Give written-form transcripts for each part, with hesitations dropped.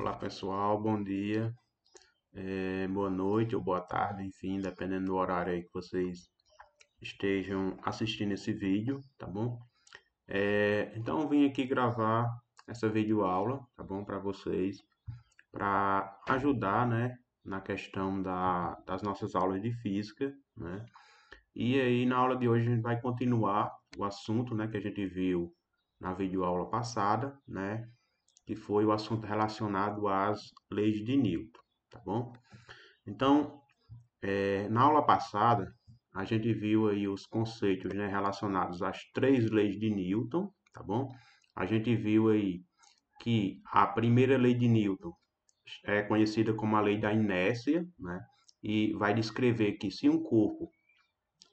Olá pessoal, bom dia, boa noite ou boa tarde, enfim, dependendo do horário aí que vocês estejam assistindo esse vídeo, tá bom? Então eu vim aqui gravar essa videoaula, tá bom, para vocês, para ajudar, né, na questão das nossas aulas de física, né? E aí na aula de hoje a gente vai continuar o assunto, né, que a gente viu na videoaula passada, né? Que foi o assunto relacionado às leis de Newton, tá bom? Então, na aula passada, a gente viu aí os conceitos, né, relacionados às três leis de Newton, tá bom? A gente viu aí que a primeira lei de Newton é conhecida como a lei da inércia, né? E vai descrever que se um corpo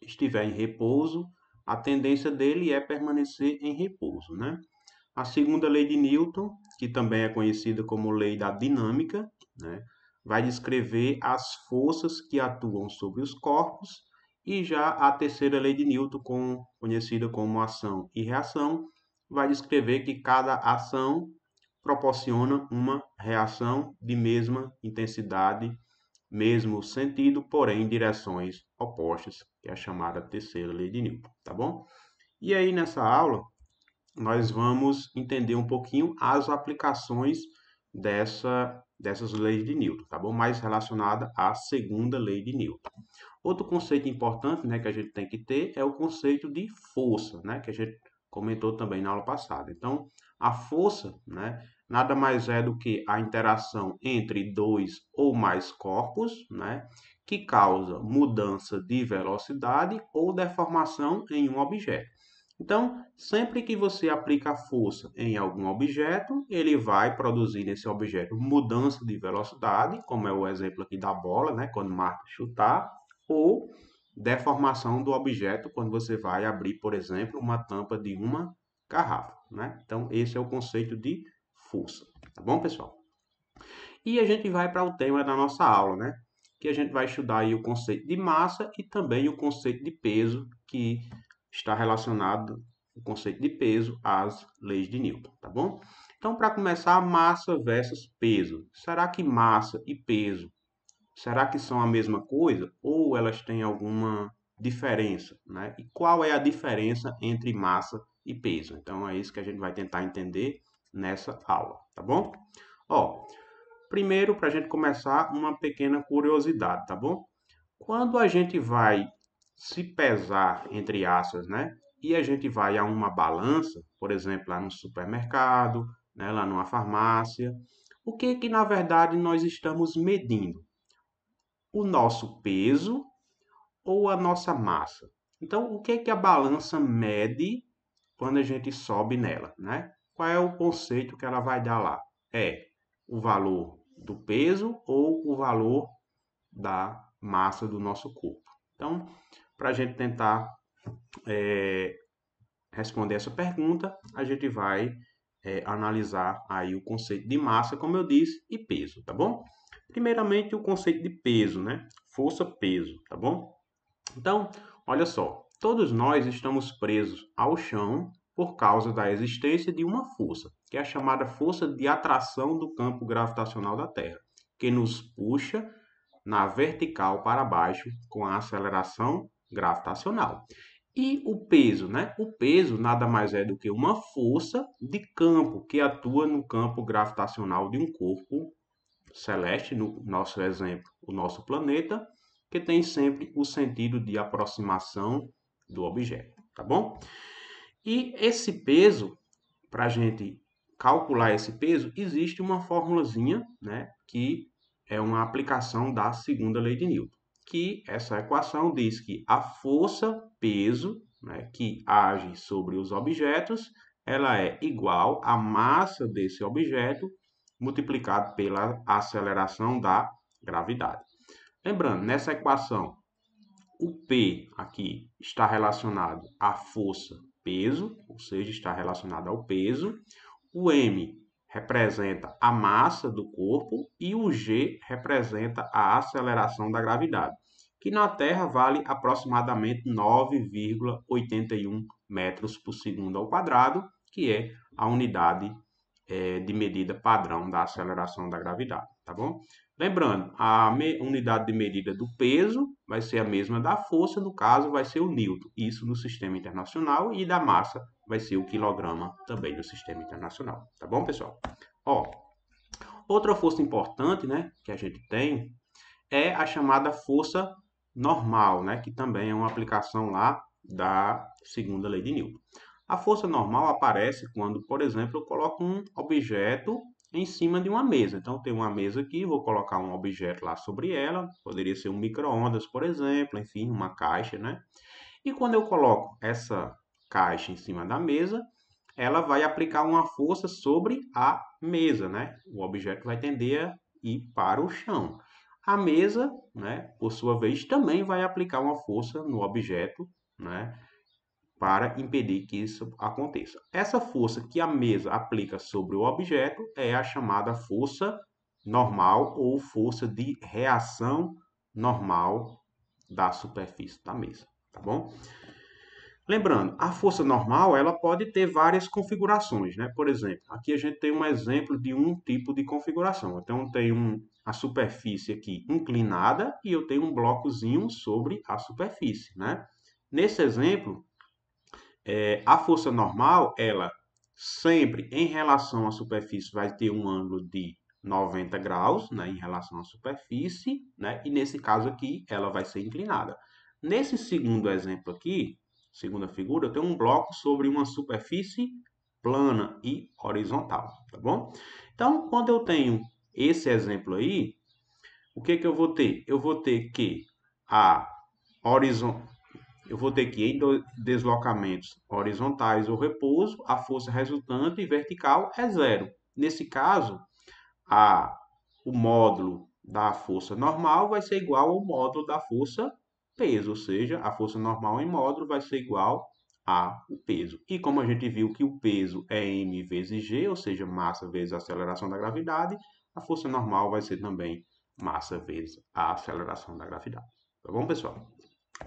estiver em repouso, a tendência dele é permanecer em repouso, né? A segunda lei de Newton, que também é conhecida como lei da dinâmica, né, vai descrever as forças que atuam sobre os corpos, e já a terceira lei de Newton, conhecida como ação e reação, vai descrever que cada ação proporciona uma reação de mesma intensidade, mesmo sentido, porém em direções opostas, que é a chamada terceira lei de Newton, tá bom? E aí nessa aula nós vamos entender um pouquinho as aplicações dessas leis de Newton, tá bom? Mais relacionada à segunda lei de Newton. Outro conceito importante, né, que a gente tem que ter é o conceito de força, né, que a gente comentou também na aula passada. Então, a força, né, nada mais é do que a interação entre dois ou mais corpos, né, que causa mudança de velocidade ou deformação em um objeto. Então, sempre que você aplica força em algum objeto, ele vai produzir nesse objeto mudança de velocidade, como é o exemplo aqui da bola, né, quando marca chutar, ou deformação do objeto quando você vai abrir, por exemplo, uma tampa de uma garrafa, né? Então, esse é o conceito de força, tá bom, pessoal? E a gente vai para o tema da nossa aula, né? Que a gente vai estudar aí o conceito de massa e também o conceito de peso, que está relacionado o conceito de peso às leis de Newton, tá bom? Então, para começar, massa versus peso. Será que massa e peso, será que são a mesma coisa ou elas têm alguma diferença, né? E qual é a diferença entre massa e peso? Então, é isso que a gente vai tentar entender nessa aula, tá bom? Ó, primeiro, para a gente começar, uma pequena curiosidade, tá bom? Quando a gente vai se pesar, entre aspas, né? E a gente vai a uma balança, por exemplo, lá no supermercado, né, lá numa farmácia, o que que na verdade nós estamos medindo? O nosso peso ou a nossa massa? Então, o que que a balança mede quando a gente sobe nela, né? Qual é o conceito que ela vai dar lá? É o valor do peso ou o valor da massa do nosso corpo. Então, para a gente tentar responder essa pergunta, a gente vai analisar aí o conceito de massa, como eu disse, e peso, tá bom? Primeiramente, o conceito de peso, né? Força-peso, tá bom? Então, olha só, todos nós estamos presos ao chão por causa da existência de uma força, que é a chamada força de atração do campo gravitacional da Terra, que nos puxa na vertical para baixo com a aceleração gravitacional. E o peso, né? O peso nada mais é do que uma força de campo que atua no campo gravitacional de um corpo celeste, no nosso exemplo, o nosso planeta, que tem sempre o sentido de aproximação do objeto, tá bom? E esse peso, para a gente calcular esse peso, existe uma formulazinha, né, que é uma aplicação da segunda lei de Newton, que essa equação diz que a força-peso, né, que age sobre os objetos, ela é igual à massa desse objeto multiplicado pela aceleração da gravidade. Lembrando, nessa equação, o P aqui está relacionado à força-peso, ou seja, está relacionado ao peso. O M representa a massa do corpo e o G representa a aceleração da gravidade, que na Terra vale aproximadamente 9,81 metros por segundo ao quadrado, que é a unidade de medida padrão da aceleração da gravidade, tá bom? Lembrando, a unidade de medida do peso vai ser a mesma da força, no caso vai ser o Newton, isso no sistema internacional, e da massa vai ser o quilograma também no sistema internacional, tá bom, pessoal? Ó, outra força importante, né, que a gente tem é a chamada força normal, né, que também é uma aplicação lá da segunda lei de Newton. A força normal aparece quando, por exemplo, eu coloco um objeto em cima de uma mesa. Então, eu tenho uma mesa aqui, vou colocar um objeto lá sobre ela, poderia ser um micro-ondas, por exemplo, enfim, uma caixa, né? E quando eu coloco essa caixa em cima da mesa, ela vai aplicar uma força sobre a mesa, né? O objeto vai tender a ir para o chão. A mesa, né, por sua vez, também vai aplicar uma força no objeto, né, para impedir que isso aconteça. Essa força que a mesa aplica sobre o objeto é a chamada força normal ou força de reação normal da superfície da mesa, tá bom? Lembrando, a força normal ela pode ter várias configurações, né? Por exemplo, aqui a gente tem um exemplo de um tipo de configuração. Então, eu tenho a superfície aqui inclinada e eu tenho um blocozinho sobre a superfície, né? Nesse exemplo, a força normal, ela sempre em relação à superfície vai ter um ângulo de 90 graus, né, em relação à superfície, né, e nesse caso aqui ela vai ser inclinada. Nesse segundo exemplo aqui, segunda figura, eu tenho um bloco sobre uma superfície plana e horizontal, tá bom? Então, quando eu tenho esse exemplo aí, o que que eu vou ter? Eu vou ter que a horizontal eu vou ter que, em deslocamentos horizontais ou repouso, a força resultante vertical é zero. Nesse caso, o módulo da força normal vai ser igual ao módulo da força peso, ou seja, a força normal em módulo vai ser igual ao peso. E como a gente viu que o peso é m vezes g, ou seja, massa vezes a aceleração da gravidade, a força normal vai ser também massa vezes a aceleração da gravidade. Tá bom, pessoal?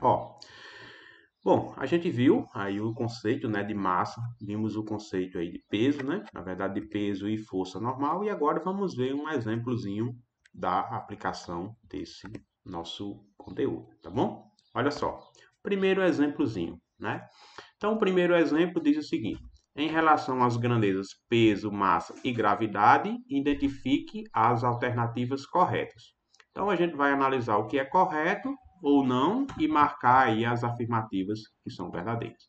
Ó, bom, a gente viu aí o conceito, né, de massa, vimos o conceito aí de peso, né, na verdade de peso e força normal, e agora vamos ver um exemplozinho da aplicação desse nosso conteúdo, tá bom? Olha só, primeiro exemplozinho, né? Então, o primeiro exemplo diz o seguinte: em relação às grandezas peso, massa e gravidade, identifique as alternativas corretas. Então, a gente vai analisar o que é correto ou não e marcar aí as afirmativas que são verdadeiras.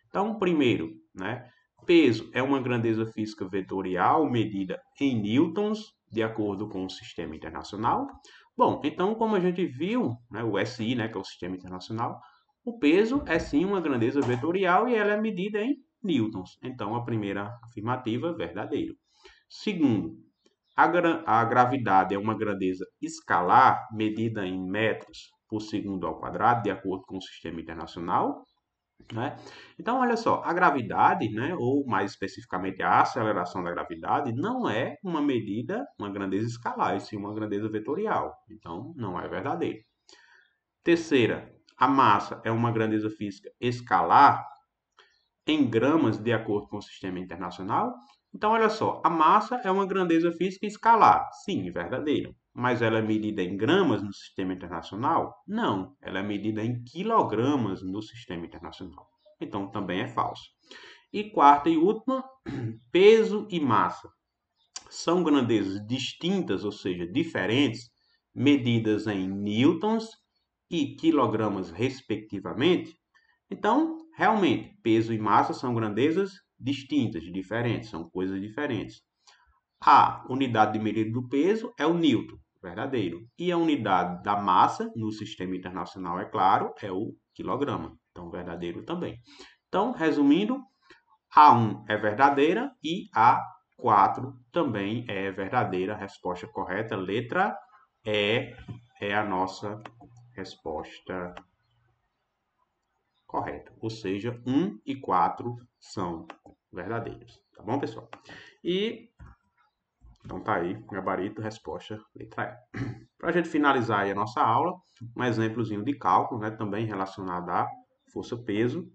Então, primeiro, né, peso é uma grandeza física vetorial medida em newtons, de acordo com o sistema internacional. Bom, então, como a gente viu, né, o SI, né, que é o sistema internacional, o peso é sim uma grandeza vetorial e ela é medida em newtons. Então, a primeira afirmativa, verdadeiro. Segundo, a gravidade é uma grandeza escalar medida em metros por segundo ao quadrado, de acordo com o sistema internacional, né? Então, olha só, a gravidade, né, ou mais especificamente a aceleração da gravidade, não é uma medida, uma grandeza escalar, e sim uma grandeza vetorial. Então, não é verdadeiro. Terceira, a massa é uma grandeza física escalar em gramas, de acordo com o sistema internacional. Então, olha só, a massa é uma grandeza física escalar. Sim, verdadeiro. Mas ela é medida em gramas no sistema internacional? Não, ela é medida em quilogramas no sistema internacional. Então, também é falso. E quarta e última, peso e massa são grandezas distintas, ou seja, diferentes, medidas em newtons e quilogramas, respectivamente. Então, realmente, peso e massa são grandezas distintas, diferentes, são coisas diferentes. A unidade de medida do peso é o newton, verdadeiro. E a unidade da massa, no sistema internacional, é claro, é o quilograma. Então, verdadeiro também. Então, resumindo, A1 é verdadeira e A4 também é verdadeira. A resposta correta, letra E, é a nossa resposta correta. Ou seja, 1 e 4 são verdadeiros. Tá bom, pessoal? E então tá aí, gabarito, resposta, letra E. Para a gente finalizar aí a nossa aula, um exemplozinho de cálculo, né, também relacionado a força-peso.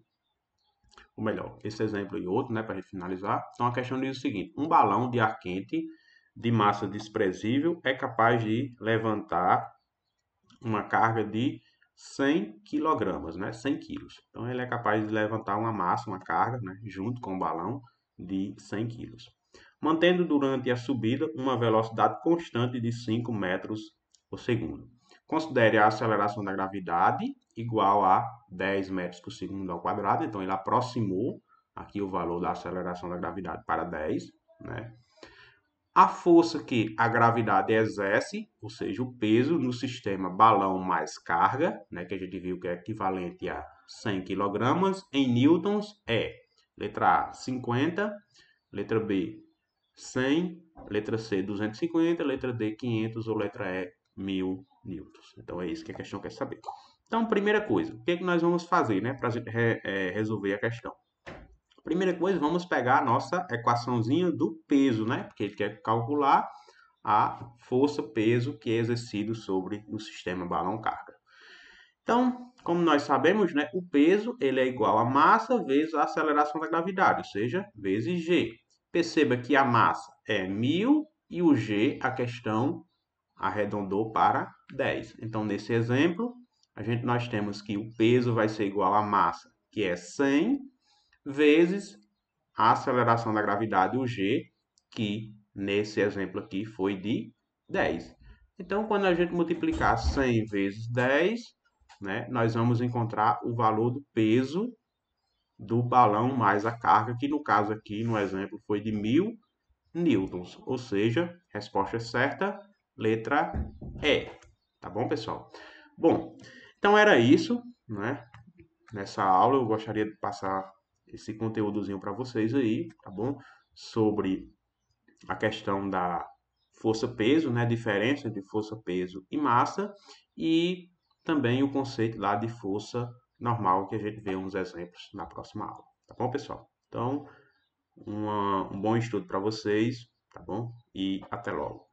ou melhor, esse exemplo e outro, né, para a gente finalizar. Então a questão diz o seguinte: um balão de ar quente de massa desprezível é capaz de levantar uma carga de 100 quilogramas, né, 100 quilos. Então ele é capaz de levantar uma massa, uma carga, né, junto com o balão de 100 quilos, mantendo durante a subida uma velocidade constante de 5 metros por segundo. Considere a aceleração da gravidade igual a 10 metros por segundo ao quadrado. Então ele aproximou aqui o valor da aceleração da gravidade para 10, né? A força que a gravidade exerce, ou seja, o peso no sistema balão mais carga, né, que a gente viu que é equivalente a 100 kg, em newtons é letra A, 50, letra B, 100, letra C, 250, letra D, 500 ou letra E, 1000 newtons. Então é isso que a questão quer saber. Então, primeira coisa, o que é que nós vamos fazer, né, para resolver a questão? Primeira coisa, vamos pegar a nossa equaçãozinha do peso, né? Porque ele quer calcular a força-peso que é exercido sobre o sistema balão-carga. Então, como nós sabemos, né, o peso ele é igual a massa vezes a aceleração da gravidade, ou seja, vezes g. Perceba que a massa é 1000 e o g, a questão arredondou para 10. Então, nesse exemplo, nós temos que o peso vai ser igual à massa, que é 100, vezes a aceleração da gravidade, o g, que nesse exemplo aqui foi de 10. Então, quando a gente multiplicar 100 vezes 10, né, nós vamos encontrar o valor do peso do balão mais a carga, que no caso aqui, no exemplo, foi de 1000 newtons. Ou seja, resposta certa, letra E. Tá bom, pessoal? Bom, então era isso, né? Nessa aula eu gostaria de passar esse conteúdozinho para vocês aí, tá bom? Sobre a questão da força-peso, né? A diferença entre força-peso e massa e também o conceito lá de força normal, que a gente vê uns exemplos na próxima aula, tá bom, pessoal? Então, um bom estudo para vocês, tá bom? E até logo.